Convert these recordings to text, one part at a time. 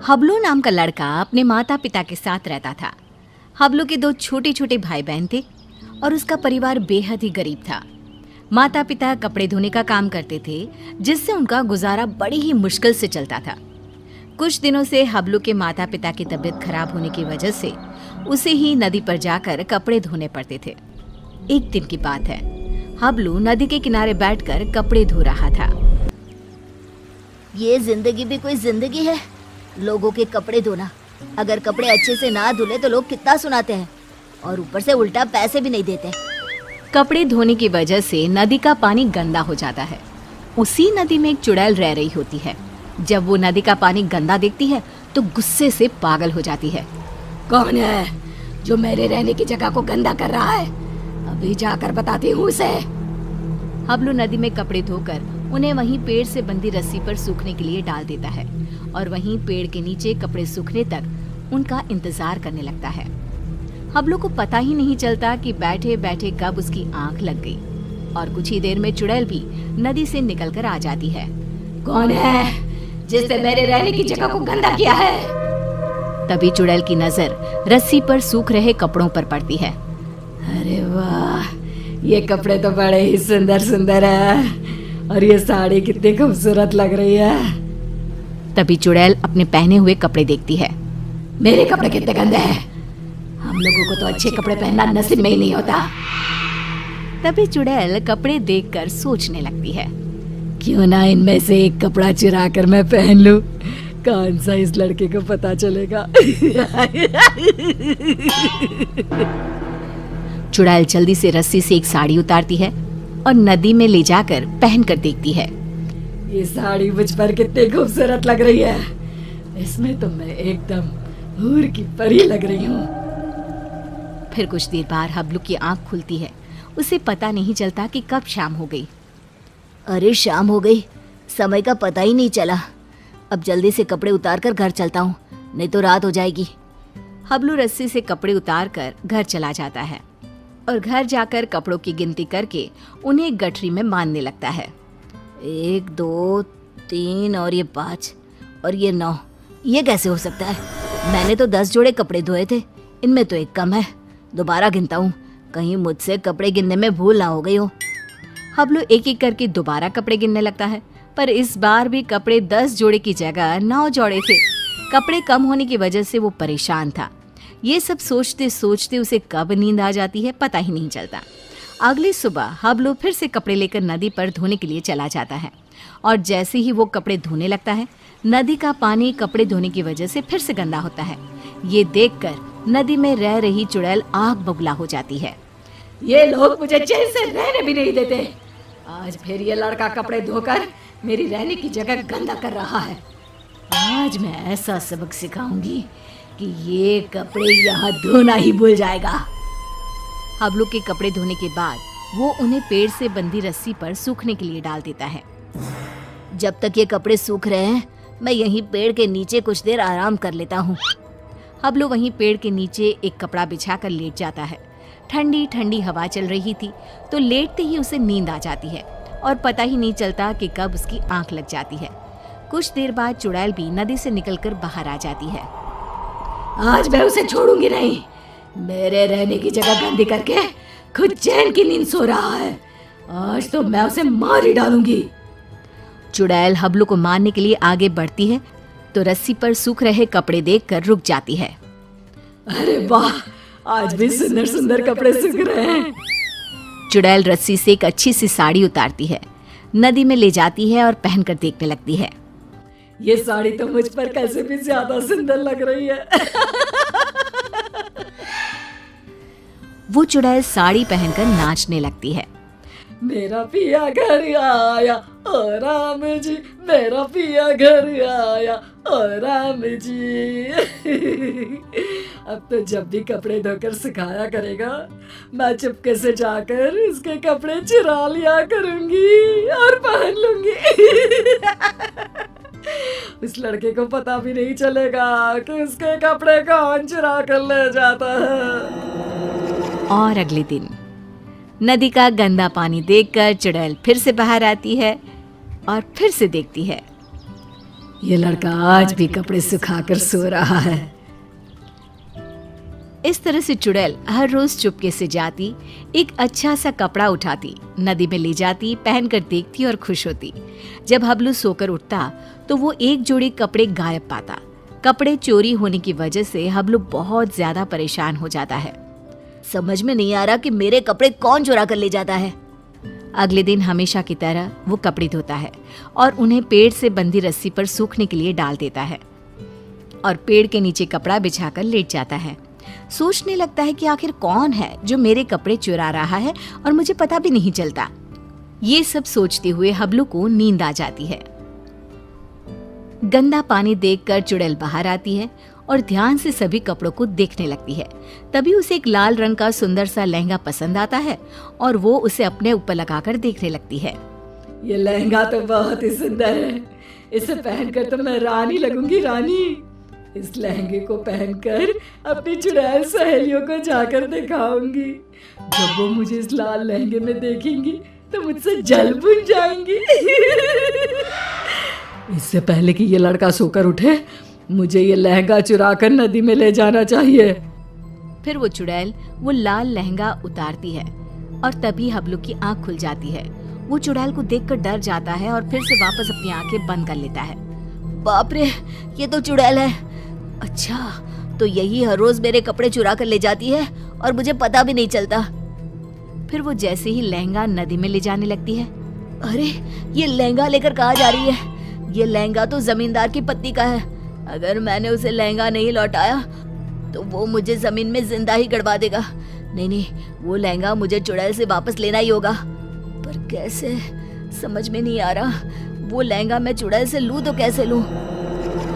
हबलू नाम का लड़का अपने माता पिता के साथ रहता था। हबलू के 2 छोटे छोटे भाई बहन थे और उसका परिवार बेहद ही गरीब था। माता पिता कपड़े धोने का काम करते थे, जिससे उनका गुजारा बड़ी ही मुश्किल से चलता था। कुछ दिनों से हबलू के माता पिता की तबीयत खराब होने की वजह से उसे ही नदी पर जाकर कपड़े धोने पड़ते थे। एक दिन की बात है, हबलू नदी के किनारे बैठकर कपड़े धो रहा था। ये जिंदगी भी कोई जिंदगी है, लोगों के कपड़े धोना। अगर कपड़े अच्छे से ना धुले तो लोग कितना सुनाते हैं और ऊपर से उल्टा पैसे भी नहीं देते। कपड़े धोने की वजह से नदी का पानी गंदा हो जाता है। उसी नदी में एक चुड़ैल रह रही होती है। जब वो नदी का पानी गंदा देखती है तो गुस्से से पागल हो जाती है। कौन है जो मेरे रहने की जगह को गंदा कर रहा है? अभी जाकर बताती हूँ उसे। हबलू नदी में कपड़े धोकर उन्हें वहीं पेड़ से बंधी रस्सी पर सूखने के लिए डाल देता है और वहीं पेड़ के नीचे कपड़े सूखने तक उनका इंतजार करने लगता है। हबलू को पता ही नहीं चलता कि बैठे बैठे कब उसकी आंख लग गई और कुछ ही देर में चुड़ैल भी नदी से निकलकर आ जाती है। कौन है जिसने मेरे रहने की जगह को गंदा किया है? तभी चुड़ैल की नजर रस्सी पर सूख रहे कपड़ों पर पड़ती है। अरे वाह, ये कपड़े तो बड़े ही सुंदर सुंदर है और ये साड़ी कितनी खूबसूरत लग रही है। तभी चुड़ैल अपने पहने हुए कपड़े देखती है। मेरे कपड़े कितने गंदे हैं, हम लोगों को तो अच्छे कपड़े पहनना नसीब में ही नहीं होता। तभी चुड़ैल कपड़े देखकर सोचने लगती है, क्यों ना इनमें से एक कपड़ा चुरा कर मैं पहन लूं, कौन सा इस लड़के को पता चलेगा। चुड़ैल जल्दी से रस्सी से एक साड़ी उतारती है और नदी में ले जाकर पहन कर देखती है। ये साड़ी मुझ पर कितनी खूबसूरत लग रही है, इसमें तो मैं एकदम हूर की परी लग रही हूँ। फिर कुछ देर बाद हबलू की आंख खुलती है। उसे पता नहीं चलता कि कब शाम हो गई। अरे शाम हो गई, समय का पता ही नहीं चला। अब जल्दी से कपड़े उतार कर घर चलता हूँ, नहीं तो रात हो जाएगी। हबलू रस्सी से कपड़े उतार कर घर चला जाता है और घर जाकर कपड़ों की गिनती करके उन्हें एक गठरी में बांधने लगता है। 1 2 3 और ये 5 और ये 9, ये कैसे हो सकता है? मैंने तो 10 जोड़े कपड़े धोए थे, इनमें तो एक कम है। दोबारा गिनता हूँ, कहीं मुझसे कपड़े गिनने में भूल ना हो गई हो। हबलू एक एक करके दोबारा कपड़े गिनने लगता है, पर इस बार भी कपड़े 10 जोड़े की जगह 9 जोड़े थे। कपड़े कम होने की वजह से वो परेशान था। ये सब सोचते सोचते उसे कब नींद आ जाती है पता ही नहीं चलता। अगली सुबह हबलू फिर से कपड़े लेकर नदी पर धोने के लिए चला जाता है और जैसे ही वो कपड़े धोने लगता है, नदी का पानी कपड़े धोने की वजह से फिर से गंदा होता है। ये देखकर नदी में रह रही चुड़ैल आग बबूला हो जाती है। ये लोग मुझे चैन से रहने भी नहीं देते। आज फिर ये लड़का कपड़े धोकर मेरी रहने की जगह गंदा कर रहा है। आज मैं ऐसा सबक सिखाऊंगी कि ये कपड़े यहाँ धोना ही भूल जाएगा। हबलू के कपड़े धोने के बाद वो उन्हें पेड़ से बंधी रस्सी पर सूखने के लिए डाल देता है। जब तक ये कपड़े सूख रहे हैं, मैं यहीं पेड़ के नीचे कुछ देर आराम कर लेता हूँ। हबलू वहीं पेड़ के नीचे एक कपड़ा बिछाकर लेट जाता है। ठंडी ठंडी हवा चल रही थी तो लेटते ही उसे नींद आ जाती है और पता ही नहीं चलता कि कब उसकी आंख लग जाती है। कुछ देर बाद चुड़ैल भी नदी से निकलकर बाहर आ जाती है। आज मैं उसे छोड़ूंगी नहीं। मेरे रहने की जगह गंदी करके खुद चैन की नींद सो रहा है। आज तो मैं उसे मार ही डालूंगी। चुड़ैल हबलू को मारने के लिए आगे बढ़ती है तो रस्सी पर सूख रहे कपड़े देखकर रुक जाती है। अरे वाह, आज भी सुंदर सुंदर कपड़े सूख रहे हैं। चुड़ैल रस्सी से एक अच्छी सी साड़ी उतारती है, नदी में ले जाती है और पहनकर देखने लगती है। ये साड़ी तो मुझ पर कैसे भी ज्यादा सुंदर लग रही है। वो चुड़ैल साड़ी पहनकर नाचने लगती है। मेरा पिया घर आया ओ राम जी, मेरा पिया घर आया ओ राम जी। अब तो जब भी कपड़े धोकर सुखाया करेगा, मैं चुपके से जाकर उसके कपड़े चुरा लिया करूंगी और पहन लूंगी। उस लड़के को पता भी नहीं चलेगा कि उसके कपड़े कौन चुरा कर ले जाता है। और अगले दिन नदी का गंदा पानी देखकर चुड़ैल फिर से बाहर आती है और फिर से देखती है। ये लड़का आज भी कपड़े सुखाकर सो रहा है। इस तरह से चुड़ैल हर रोज चुपके से जाती, एक अच्छा सा कपड़ा उठाती, नदी में ले जाती, पहनकर देखती और खुश होती। जब हबलू सोकर उठता तो वो एक जोड़ी कपड़े गायब पाता। कपड़े चोरी होने की वजह से हबलू बहुत ज्यादा परेशान हो जाता है। समझ में नहीं आ रहा कि मेरे कपड़े कौन चुरा कर ले जाता है। अगले दिन हमेशा की तरह वो कपड़े धोता है और उन्हें पेड़ से बंधी रस्सी पर सूखने के लिए डाल देता है और पेड़ के नीचे कपड़ा बिछाकर लेट जाता है। सोचने लगता है कि आखिर कौन है जो मेरे कपड़े चुरा रहा है और मुझे पता भी नहीं चलता। ये सब सोचते हुए हबलू को नींद आ जाती है। गंदा पानी देखकर चुड़ैल बाहर आती है और ध्यान से सभी कपड़ों को देखने लगती है। तभी उसे एक लाल रंग का सुंदर सा लहंगा पसंद आता है और वो उसे अपने ऊपर लगाकर देखने लगती है। ये लहंगा तो बहुत ही सुंदर है, इसे पहनकर तो मैं रानी लगूंगी, रानी। इस लहंगे को पहनकर अपनी चुड़ैल सहेलियों को जाकर दिखाऊंगी। जब वो मुझे इस लाल लहंगे में देखेंगी तो मुझसे जल बुझ जाएंगी। इससे पहले कि ये लड़का सोकर उठे, मुझे ये लहंगा चुराकर नदी में ले जाना चाहिए। फिर वो चुड़ैल वो लाल लहंगा उतारती है और तभी हबलू की आंख खुल जाती है। वो चुड़ैल को देखकर डर जाता है और फिर से वापस अपनी आंखें बंद कर लेता है। बाप रे, ये तो चुड़ैल है। अच्छा, तो यही हर रोज मेरे कपड़े चुरा कर ले जाती है और मुझे पता भी नहीं चलता। फिर वो जैसे ही लहंगा नदी में ले जाने लगती है, अरे ये लहंगा लेकर कहाँ जा रही है? ये लहंगा तो जमींदार की पत्नी का है। अगर मैंने उसे लहंगा नहीं लौटाया तो वो मुझे जमीन में जिंदा ही गड़वा देगा। नहीं, वो लहंगा मुझे चुड़ैल से वापस लेना ही होगा। पर कैसे, समझ में नहीं आ रहा। वो लहंगा मैं चुड़ैल से लूं तो कैसे लूं?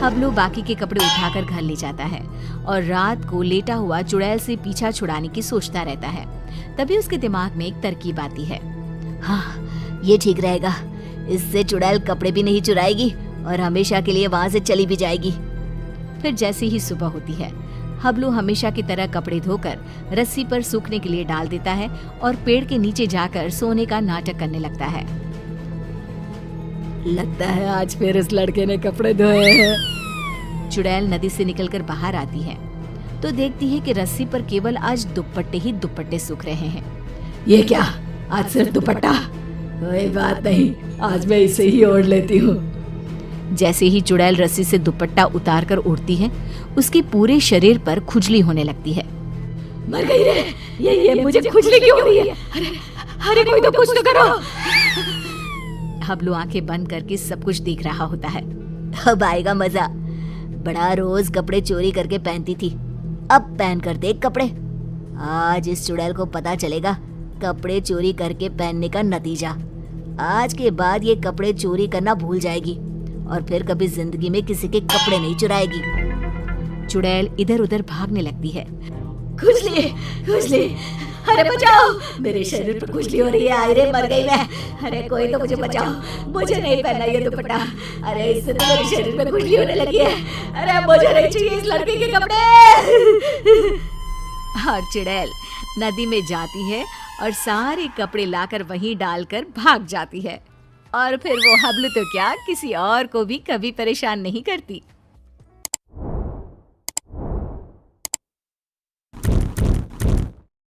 हबलू बाकी के कपड़े उठाकर घर ले जाता है और रात को लेटा हुआ चुड़ैल से पीछा छुड़ाने की सोचता रहता है। तभी उसके दिमाग में एक तरकीब आती है। हाँ, ये ठीक रहेगा। इससे चुड़ैल कपड़े भी नहीं चुराएगी और हमेशा के लिए वहां से चली भी जाएगी। फिर जैसे ही सुबह होती है, हबलू हमेशा की तरह कपड़े धोकर रस्सी पर सूखने के लिए डाल देता है और पेड़ के नीचे जाकर सोने का नाटक करने लगता है। लगता है आज फिर इस लड़के ने कपड़े धोए हैं। चुड़ैल नदी से निकलकर बाहर आती है तो देखती है कि रस्सी पर केवल आज दुपट्टे ही दुपट्टे सूख रहे हैं। ये क्या, आज सिर्फ दुपट्टा? कोई बात नहीं, आज मैं इसे ही ओढ़ लेती हूँ। जैसे ही चुड़ैल रस्सी से दुपट्टा उतार कर उड़ती है, उसके पूरे शरीर पर खुजली होने लगती है। मर गई रे, ये मुझे खुजली क्यों हो रही है? अरे कोई तो कुछ तो करो। हबलू आंखें बंद करके सब कुछ देख रहा होता है। अब आएगा मजा। बड़ा रोज कपड़े चोरी करके पहनती थी, अब पहन कर देख कपड़े। आज इस चुड़ैल को पता चलेगा कपड़े चोरी करके पहनने का नतीजा। आज के बाद ये कपड़े चोरी करना भूल जाएगी और फिर कभी जिंदगी में किसी के कपड़े नहीं चुराएगी। चुड़ैल इधर उधर भागने लगती है। खुजली, खुजली, अरे बचाओ, मेरे शरीर पर खुजली हो रही है। अरे मर गई मैं। अरे कोई तो मुझे बचाओ, मुझे नहीं पहनना ये दुपट्टा। अरे इससे तो मेरे शरीर में खुजली होने लगी है। अरे मुझे नहीं चाहिए इस लड़के के कपड़े। और चुड़ैल नदी में जाती है और सारे कपड़े लाकर वहीं डालकर भाग जाती है। और फिर वो हबलू तो क्या, किसी और को भी कभी परेशान नहीं करती।